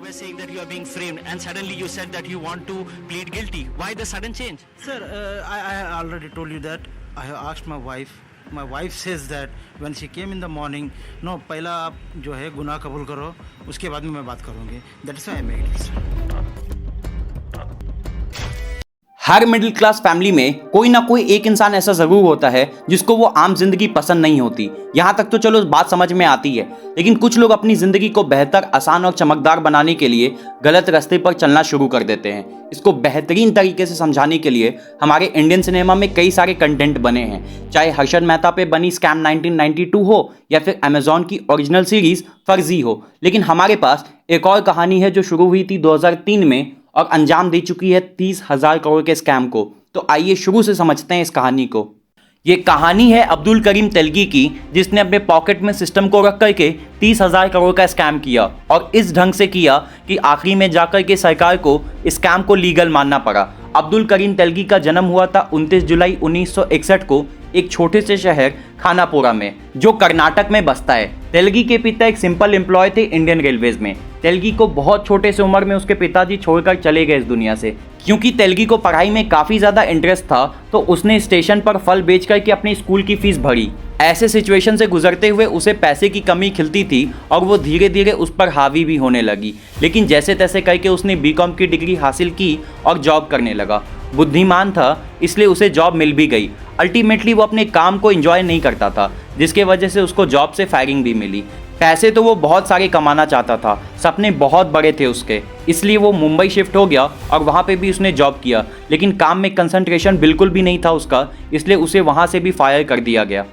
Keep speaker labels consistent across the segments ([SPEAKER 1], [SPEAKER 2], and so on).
[SPEAKER 1] were saying that you are being framed, and suddenly you said that you want to plead guilty. Why the sudden change?
[SPEAKER 2] Sir, I already told you that. I have asked my wife. My wife says that when she came in the morning, no, पहला आप जो है गुनाह कबूल करो, उसके बाद में मैं बात करूँगी. That is why I made it.
[SPEAKER 3] Her middle class family में कोई ना कोई एक इंसान ऐसा जरूर होता है जिसको वो आम जिंदगी पसंद नहीं होती. यहाँ तक तो चलो बात समझ में आती है, लेकिन कुछ लोग अपनी जिंदगी को बेहतर, आसान और चमकदार बनाने के लिए गलत रास्ते पर चलना शुरू कर देते हैं. इसको बेहतरीन तरीके से समझाने के लिए हमारे इंडियन सिनेमा में कई सारे कंटेंट बने हैं. चाहे हर्षद मेहता पे बनी स्कैम 1992 हो या फिर अमेजॉन की ओरिजिनल सीरीज फर्जी हो, लेकिन हमारे पास एक और कहानी है जो शुरू हुई थी 2003 में और अंजाम दे चुकी है 30,000 करोड़ के स्कैम को. तो आइए शुरू से समझते हैं इस कहानी को. ये कहानी है अब्दुल करीम तेलगी की, जिसने अपने पॉकेट में सिस्टम को रख करके 30,000 करोड़ का स्कैम किया और इस ढंग से किया कि आखिरी में जाकर के सरकार को इस स्कैम को लीगल मानना पड़ा. अब्दुल करीम तेलगी का जन्म हुआ था 29 जुलाई 1961 को एक छोटे से शहर खानापुरा में, जो कर्नाटक में बसता है. तेलगी के पिता एक सिंपल एम्प्लॉय थे इंडियन रेलवेज में. तेलगी को बहुत छोटे से उम्र में उसके पिताजी छोड़कर चले गए इस दुनिया से. क्योंकि तेलगी को पढ़ाई में काफ़ी ज़्यादा इंटरेस्ट था, तो उसने स्टेशन पर फल बेच करके अपनी स्कूल की फीस भरी. ऐसे सिचुएशन से गुजरते हुए उसे पैसे की कमी खिलती थी और वो धीरे धीरे उस पर हावी भी होने लगी. लेकिन जैसे तैसे करके उसने बीकॉम की डिग्री हासिल की और जॉब करने लगा. बुद्धिमान था इसलिए उसे जॉब मिल भी गई. अल्टीमेटली वो अपने काम को एंजॉय नहीं करता था, जिसके वजह से उसको जॉब से फायरिंग भी मिली. पैसे तो वो बहुत सारे कमाना चाहता था, सपने बहुत बड़े थे उसके, इसलिए वो मुंबई शिफ्ट हो गया और वहाँ पे भी उसने जॉब किया. लेकिन काम में कंसंट्रेशन बिल्कुल भी नहीं था उसका, इसलिए उसे वहाँ से भी फायर कर दिया गया.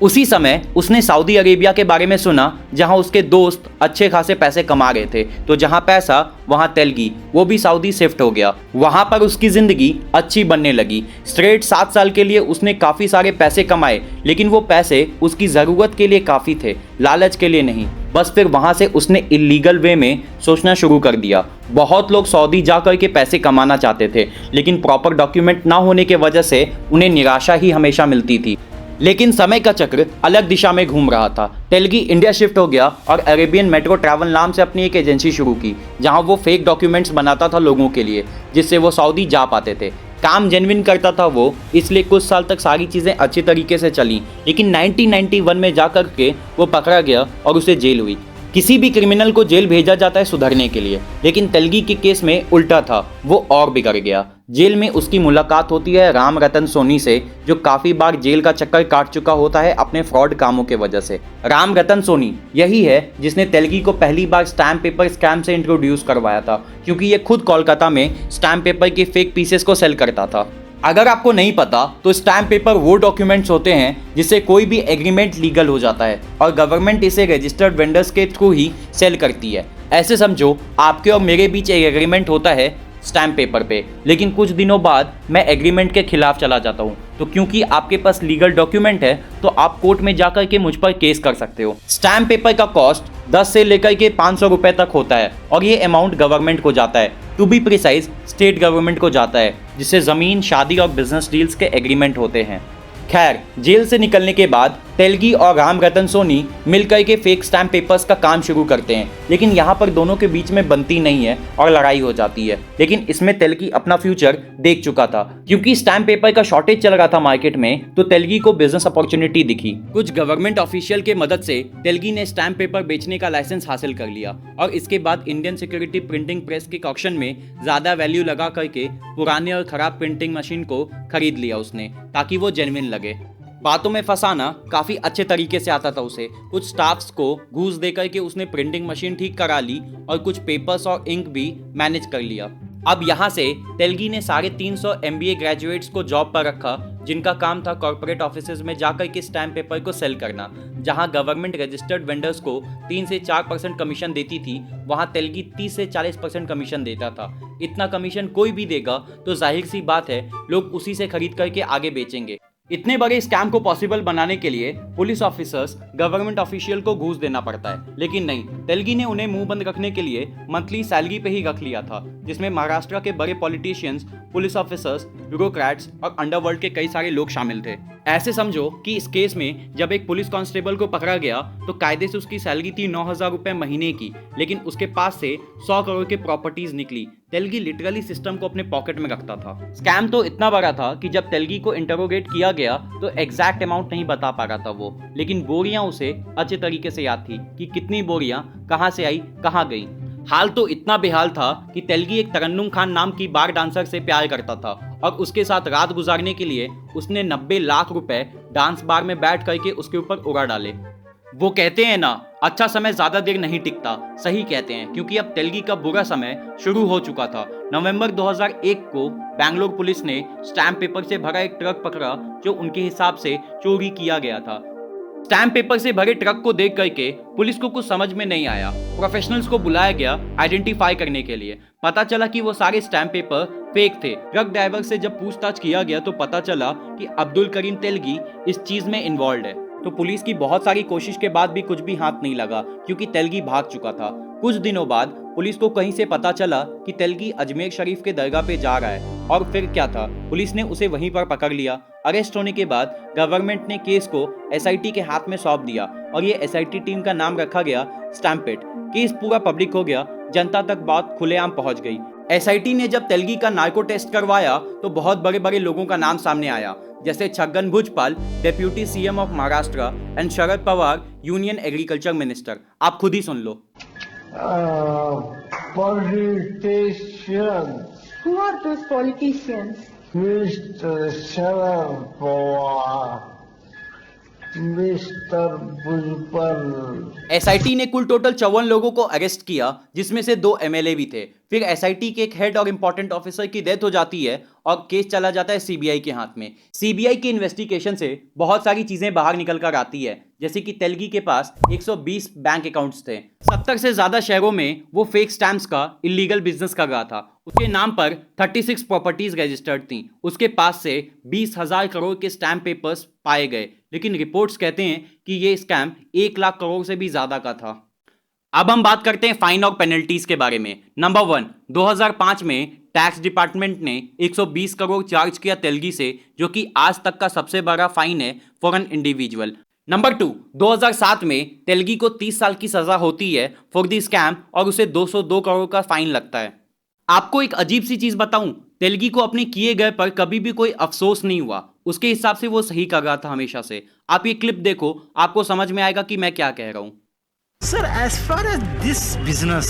[SPEAKER 3] उसी समय उसने सऊदी अरेबिया के बारे में सुना, जहां उसके दोस्त अच्छे खासे पैसे कमा रहे थे. तो जहां पैसा वहां तेलगी, वो भी सऊदी शिफ्ट हो गया. वहां पर उसकी ज़िंदगी अच्छी बनने लगी. स्ट्रेट 7 साल के लिए उसने काफ़ी सारे पैसे कमाए, लेकिन वो पैसे उसकी ज़रूरत के लिए काफ़ी थे, लालच के लिए नहीं. बस फिर वहाँ से उसने इलीगल वे में सोचना शुरू कर दिया. बहुत लोग सऊदी जा कर के पैसे कमाना चाहते थे, लेकिन प्रॉपर डॉक्यूमेंट ना होने की वजह से उन्हें निराशा ही हमेशा मिलती थी. लेकिन समय का चक्र अलग दिशा में घूम रहा था. तेलगी इंडिया शिफ्ट हो गया और अरेबियन मेट्रो ट्रैवल नाम से अपनी एक एजेंसी शुरू की, जहां वो फेक डॉक्यूमेंट्स बनाता था लोगों के लिए, जिससे वो सऊदी जा पाते थे. काम जेन्युइन करता था वो, इसलिए कुछ साल तक सारी चीज़ें अच्छी तरीके से चली. लेकिन 1991 में जा कर के वो पकड़ा गया और उसे जेल हुई. किसी भी क्रिमिनल को जेल भेजा जाता है सुधरने के लिए, लेकिन तेलगी के केस में उल्टा था, वो और बिगड़ गया. जेल में उसकी मुलाकात होती है राम रतन सोनी से, जो काफ़ी बार जेल का चक्कर काट चुका होता है अपने फ्रॉड कामों के वजह से. राम रतन सोनी यही है जिसने तेलगी को पहली बार स्टैम्प पेपर स्कैम से इंट्रोड्यूस करवाया था, क्योंकि ये खुद कोलकाता में स्टैम्प पेपर के फेक पीसेस को सेल करता था. अगर आपको नहीं पता तो स्टैम्प पेपर वो डॉक्यूमेंट्स होते हैं जिससे कोई भी एग्रीमेंट लीगल हो जाता है और गवर्नमेंट इसे रजिस्टर्ड वेंडर्स के थ्रू ही सेल करती है. ऐसे समझो आपके और मेरे बीच एक एग्रीमेंट होता है स्टैम्प पेपर पे, लेकिन कुछ दिनों बाद मैं एग्रीमेंट के खिलाफ चला जाता हूँ, तो क्योंकि आपके पास लीगल डॉक्यूमेंट है तो आप कोर्ट में जाकर के मुझ पर केस कर सकते हो. स्टैम्प पेपर का कॉस्ट 10 से लेकर के 500 रुपए तक होता है और ये अमाउंट गवर्नमेंट को जाता है. To be precise state government को जाता है, जिससे ज़मीन, शादी और बिजनेस डील्स के एग्रीमेंट होते हैं. खैर, जेल से निकलने के बाद तेलगी और राम रतन सोनी मिलकर के फेक स्टैम्प पेपर्स का काम शुरू करते हैं. लेकिन यहाँ पर दोनों के बीच में बनती नहीं है और लड़ाई हो जाती है. लेकिन इसमें तेलगी अपना फ्यूचर देख चुका था, क्योंकि स्टैम्प पेपर का शॉर्टेज चल रहा था मार्केट में, तो तेलगी को बिजनेस अपॉर्चुनिटी दिखी. कुछ गवर्नमेंट ऑफिशियल के मदद से तेलगी ने स्टैम्प पेपर बेचने का लाइसेंस हासिल कर लिया और इसके बाद इंडियन सिक्योरिटी प्रिंटिंग प्रेस के ऑक्शन में ज़्यादा वैल्यू लगा करके पुराने और खराब प्रिंटिंग मशीन को खरीद लिया उसने, ताकि वो जेन्युइन लगे. बातों में फंसाना काफ़ी अच्छे तरीके से आता था उसे. कुछ स्टाफ्स को घूस देकर के उसने प्रिंटिंग मशीन ठीक करा ली और कुछ पेपर्स और इंक भी मैनेज कर लिया. अब यहाँ से तेलगी ने 350 MBA ग्रेजुएट्स को जॉब पर रखा, जिनका काम था कॉर्पोरेट ऑफिसेज में जाकर के स्टैम्प पेपर को सेल करना. जहाँ गवर्नमेंट रजिस्टर्ड वेंडर्स को 3 से 4% कमीशन देती थी, वहाँ तेलगी 30 से 40% कमीशन देता था. इतना कमीशन कोई भी देगा तो जाहिर सी बात है लोग उसी से खरीद करके आगे बेचेंगे. इतने बड़े स्कैम को पॉसिबल बनाने के लिए पुलिस ऑफिसर्स गवर्नमेंट ऑफिशियल को घूस देना पड़ता है, लेकिन नहीं, तेलगी ने उन्हें मुंह बंद रखने के लिए मंथली सैलरी पे ही रख लिया था, जिसमें महाराष्ट्र के बड़े पॉलिटिशियंस पुलिस ऑफिसर्स, ब्यूरोक्रेट्स और अंडरवर्ल्ड के कई सारे लोग शामिल थे। ऐसे समझो कि इस केस में जब एक पुलिस कांस्टेबल को पकड़ा गया तो कायदे से उसकी सैलरी थी 9,000 रुपए महीने की, लेकिन उसके पास से 100 करोड़ की प्रॉपर्टीज निकली। तेलगी लिटरली सिस्टम को अपने पॉकेट में रखता था। स्कैम तो इतना बड़ा था कि जब तेलगी को इंटरोगेट किया गया तो एग्जैक्ट अमाउंट नहीं बता पा रहा था वो, लेकिन बोरियां उसे अच्छे तरीके से याद थी कि कितनी बोरियां कहां से आई, कहां गई। हाल तो इतना बेहाल था कि तेलगी एक तरन्नुम खान नाम की बार डांसर से प्यार करता था और उसके साथ रात गुजारने के लिए उसने 90 लाख रुपए डांस बार में बैठ करके उसके ऊपर उड़ा डाले। वो कहते हैं ना, अच्छा समय ज्यादा देर नहीं टिकता। सही कहते हैं, क्योंकि अब तेलगी का बुरा समय शुरू हो चुका था। नवंबर 2001 को बैंगलोर पुलिस ने स्टैम्प पेपर से भरा एक ट्रक पकड़ा जो उनके हिसाब से चोरी किया गया था। स्टैम्प पेपर से भरे ट्रक को देख करके पुलिस को कुछ समझ में नहीं आया। प्रोफेशनल्स को बुलाया गया आइडेंटिफाई करने के लिए। पता चला कि वो सारे स्टैम्प पेपर फेक थे। ट्रक ड्राइवर से जब पूछताछ किया गया तो पता चला कि अब्दुल करीम तेलगी इस चीज में इन्वॉल्व है। तो पुलिस की बहुत सारी कोशिश के बाद भी कुछ भी हाथ नहीं लगा, क्योंकि तेलगी भाग चुका था। कुछ दिनों बाद पुलिस को कहीं से पता चला कि तेलगी अजमेर शरीफ के दरगाह पे जा रहा है, और फिर क्या था, पुलिस ने उसे वहीं पर पकड़ लिया। अरेस्ट होने के बाद गवर्नमेंट ने केस को एसआईटी के हाथ में सौंप दिया और ये एसआईटी टीम का नाम रखा गया स्टैम्पेड। केस पूरा पब्लिक हो गया, जनता तक बात खुलेआम पहुंच गई। एसआईटी ने जब तेलगी का नार्को टेस्ट करवाया तो बहुत बड़े बड़े लोगों का नाम सामने आया, जैसे Chhagan Bhujbal, deputy CM of Maharashtra, and Sharad Pawar, union agriculture minister. आप खुद ही सुन लो।
[SPEAKER 4] Politicians,
[SPEAKER 5] Who are those politicians?
[SPEAKER 4] Mr. Sharad Pawar, Mr. Bhujbal.
[SPEAKER 3] SIT ने कुल टोटल 54 लोगों को अरेस्ट किया, जिसमें से 2 एमएलए भी थे। फिर एसआईटी के एक हेड और इंपॉर्टेंट ऑफिसर की डेथ हो जाती है और केस चला जाता है सीबीआई के हाथ में। सीबीआई की इन्वेस्टिगेशन से बहुत सारी चीजें बाहर निकल कर आती है, जैसे कि तेलगी के पास 120 बैंक अकाउंट्स थे। 70 से ज्यादा शहरों में वो फेक स्टैम्प्स का इलीगल बिजनेस कर रहा था। उसके नाम पर 36 प्रॉपर्टीज रजिस्टर्ड थी। उसके पास से 20,000 करोड़ के स्टैम्प पेपर्स पाए गए, लेकिन रिपोर्ट्स कहते हैं कि ये स्कैम 1 लाख करोड़ से भी ज्यादा का था। अब हम बात करते हैं फाइन और पेनल्टीज के बारे में। नंबर 1, 2005 में टैक्स डिपार्टमेंट ने 120 करोड़ चार्ज किया तेलगी से, जो कि आज तक का सबसे बड़ा फाइन है फॉर एन इंडिविजुअल। नंबर 2, 2007 में तेलगी को 30 साल की सजा होती है फॉर द स्कैम और उसे 202 करोड़ का फाइन लगता है। आपको एक अजीब सी चीज बताऊं, तेलगी को अपने किए गए पर कभी भी कोई अफसोस नहीं हुआ। उसके हिसाब से वो सही कर रहा था हमेशा से। आप ये क्लिप देखो, आपको समझ में आएगा कि मैं क्या कह रहा हूं।
[SPEAKER 2] Sir, as far as this business,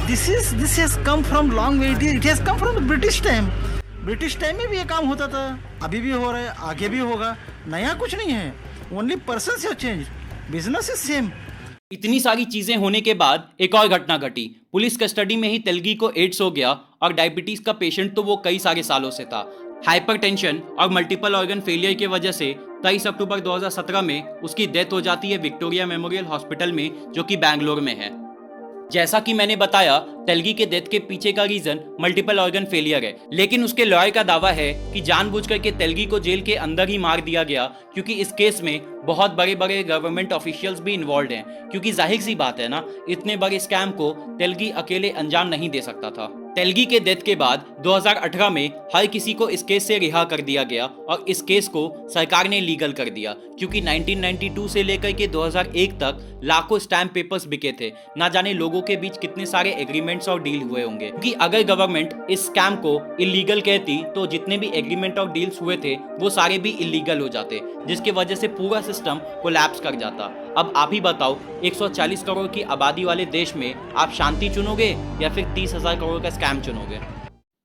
[SPEAKER 2] this has come from long way. It has come from the British time. British time में भी ये काम होता था, अभी भी हो रहा है, आगे भी होगा। नया कुछ नहीं है, only persons have changed. Business is same.
[SPEAKER 3] इतनी सारी चीजें होने के बाद एक और घटना घटी। पुलिस कस्टडी में ही तेलगी को एड्स हो गया और डायबिटीज का पेशेंट तो वो कई सारे सालों से था। हाइपरटेंशन और मल्टीपल ऑर्गन फेलियर की वजह से 23 अक्टूबर 2017 में उसकी डेथ हो जाती है विक्टोरिया मेमोरियल हॉस्पिटल में, जो कि बैंगलोर में है। जैसा कि मैंने बताया, तेलगी के डेथ के पीछे का रीजन मल्टीपल ऑर्गन फेलियर है, लेकिन उसके लॉयर का दावा है कि जानबूझकर के तेलगी को जेल के अंदर ही मार दिया गया, क्योंकि इस केस में बहुत बड़े बड़े गवर्नमेंट ऑफिशियल्स भी इन्वॉल्व हैं। क्योंकि जाहिर सी बात है ना, इतने बड़े स्कैम को तेलगी अकेले अंजाम नहीं दे सकता था। तेलगी के डेथ के बाद 2018 में हर किसी को इस केस से रिहा कर दिया गया और इस केस को सरकार ने लीगल कर दिया, क्योंकि 1992 से लेकर के 2001 तक लाखों स्टैम्प पेपर्स बिके थे। ना जाने लोगों के बीच कितने सारे एग्रीमेंट्स और डील हुए होंगे, क्योंकि अगर गवर्नमेंट इस स्कैम को इलीगल कहती तो जितने भी एग्रीमेंट और डील्स हुए थे वो सारे भी इलीगल हो जाते, जिसकी वजह से पूरा सिस्टम कोलैप्स कर जाता। अब आप ही बताओ, 140 करोड़ की आबादी वाले देश में आप शांति चुनोगे या फिर 30,000 करोड़ का स्कैम चुनोगे?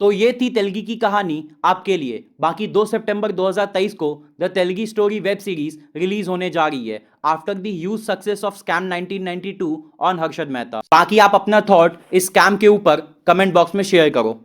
[SPEAKER 3] तो ये थी तेलगी की कहानी आपके लिए। बाकी 2 सितंबर 2023 को the Telgi story web series release होने जा रही है after the huge success of scam 1992 on Harshad Mehta. बाकी आप अपना थॉट इस स्कैम के ऊपर कमेंट बॉक्स में शेयर करो।